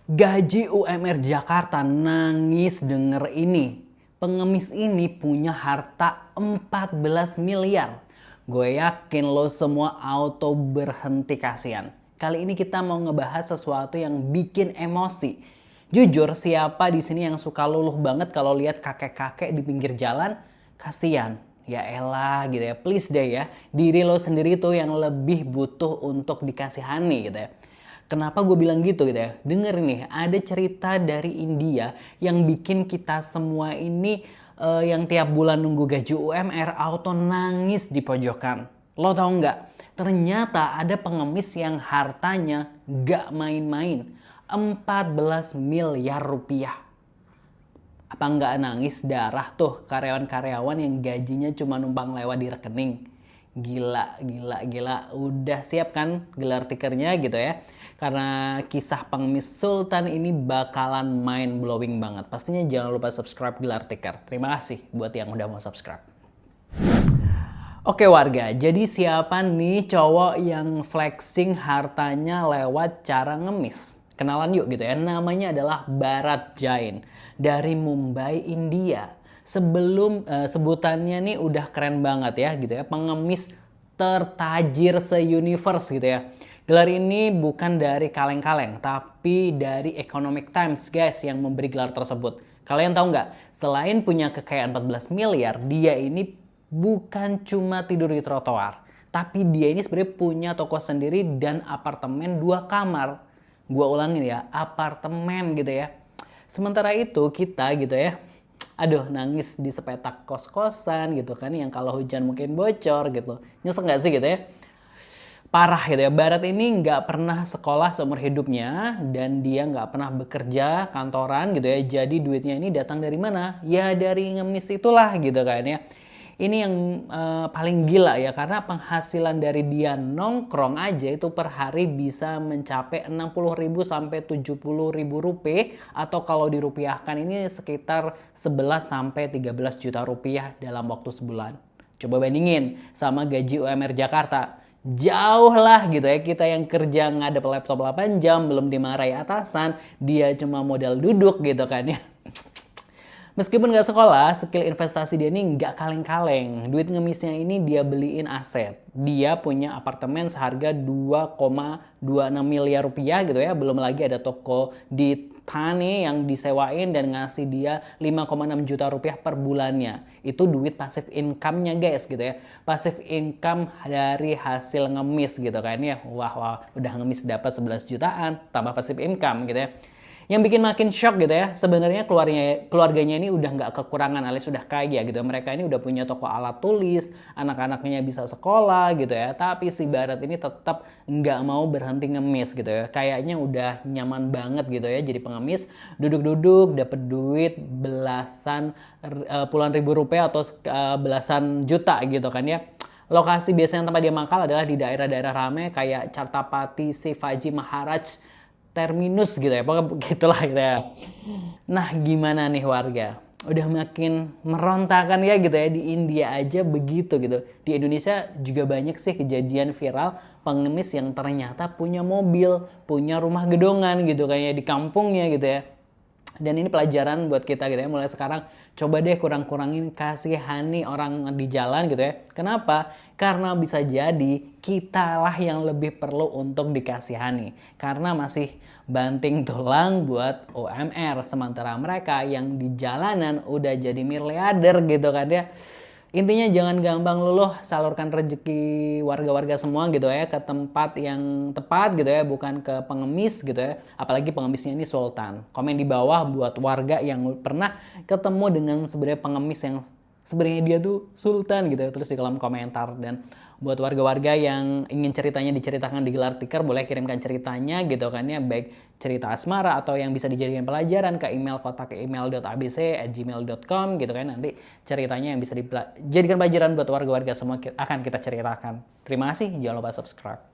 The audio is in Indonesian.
Gaji UMR Jakarta nangis denger ini. Pengemis ini punya harta 14 miliar. Gue yakin lo semua auto berhenti kasihan. Kali ini kita mau ngebahas sesuatu yang bikin emosi. Jujur, siapa di sini yang suka luluh banget kalau lihat kakek-kakek di pinggir jalan? Kasihan. Ya elah gitu ya, please deh ya. Diri lo sendiri tuh yang lebih butuh untuk dikasihani gitu ya. Kenapa gue bilang gitu ya? Denger nih, ada cerita dari India yang bikin kita semua ini yang tiap bulan nunggu gaji UMR auto nangis di pojokan. Lo tau nggak? Ternyata ada pengemis yang hartanya nggak main-main. 14 miliar rupiah. Apa nggak nangis darah tuh karyawan-karyawan yang gajinya cuma numpang lewat di rekening? Gila, gila, gila. Udah siap kan gelar tikernya gitu ya? Karena kisah pengemis Sultan ini bakalan mind blowing banget. Pastinya jangan lupa subscribe gelar tiker. Terima kasih buat yang udah mau subscribe. Oke warga, jadi siapa nih cowok yang flexing hartanya lewat cara ngemis? Kenalan yuk gitu ya, namanya adalah Bharat Jain dari Mumbai, India. Sebutannya nih udah keren banget ya gitu ya, pengemis tertajir se-universe gitu ya. Gelar ini bukan dari kaleng-kaleng, tapi dari Economic Times guys yang memberi gelar tersebut. Kalian tahu nggak, selain punya kekayaan 14 miliar, dia ini bukan cuma tidur di trotoar. Tapi dia ini sebenarnya punya toko sendiri dan apartemen 2 kamar. Gua ulangin ya, apartemen gitu ya. Sementara itu kita gitu ya, aduh nangis di sepetak kos-kosan gitu kan, yang kalau hujan mungkin bocor gitu. Nyesek nggak sih gitu ya? Parah gitu ya. Bharat ini nggak pernah sekolah seumur hidupnya dan dia nggak pernah bekerja kantoran gitu ya. Jadi duitnya ini datang dari mana? Ya dari ngemis itulah gitu kan ya. Ini yang paling gila ya, karena penghasilan dari dia nongkrong aja itu per hari bisa mencapai 60.000 sampai 70.000 rupiah, atau kalau dirupiahkan ini sekitar 11 sampai 13 juta rupiah dalam waktu sebulan. Coba bandingin sama gaji UMR Jakarta. Jauh lah gitu ya, kita yang kerja ngadep laptop 8 jam belum dimarahi atasan, dia cuma modal duduk gitu kan ya. Meskipun nggak sekolah, skill investasi dia ini nggak kaleng-kaleng. Duit ngemisnya ini dia beliin aset. Dia punya apartemen seharga 2,26 miliar rupiah gitu ya. Belum lagi ada toko di Thane yang disewain dan ngasih dia 5,6 juta rupiah per bulannya. Itu duit passive income-nya guys gitu ya. Passive income dari hasil ngemis gitu kan ya. Wah, udah ngemis dapat 11 jutaan tambah passive income gitu ya. Yang bikin makin shock gitu ya, sebenarnya keluarganya ini udah nggak kekurangan alias sudah kaya gitu. Mereka ini udah punya toko alat tulis, anak-anaknya bisa sekolah gitu ya. Tapi si Bharat ini tetap nggak mau berhenti ngemis gitu ya. Kayaknya udah nyaman banget gitu ya jadi pengemis, duduk-duduk dapet duit belasan puluhan ribu rupiah atau belasan juta gitu kan ya. Lokasi biasanya tempat dia mangkal adalah di daerah-daerah rame kayak Chhatrapati Shivaji Maharaj Terminus gitu ya, pokoknya gitulah gitu ya. Nah gimana nih warga? Udah makin merontakan ya gitu ya, di India aja begitu gitu. Di Indonesia juga banyak sih kejadian viral pengemis yang ternyata punya mobil, punya rumah gedongan gitu kayak di kampungnya gitu ya. Dan ini pelajaran buat kita gitu ya, mulai sekarang coba deh kurang-kurangin kasihani orang di jalan gitu ya. Kenapa? Karena bisa jadi kitalah yang lebih perlu untuk dikasihani. Karena masih banting tulang buat UMR. Sementara mereka yang di jalanan udah jadi miliarder gitu kan ya. Intinya jangan gampang luluh, salurkan rezeki warga-warga semua gitu ya ke tempat yang tepat gitu ya, bukan ke pengemis gitu ya. Apalagi pengemisnya ini sultan. Komen di bawah buat warga yang pernah ketemu dengan sebenarnya pengemis yang sebenarnya dia tuh sultan gitu ya, tulis di kolom komentar. Dan buat warga-warga yang ingin ceritanya diceritakan di gelar tiker, boleh kirimkan ceritanya gitu kan ya, baik cerita asmara atau yang bisa dijadikan pelajaran ke email kotak email.abc@gmail.com gitu kan. Nanti ceritanya yang bisa dijadikan pelajaran buat warga-warga semua akan kita ceritakan. Terima kasih, jangan lupa subscribe.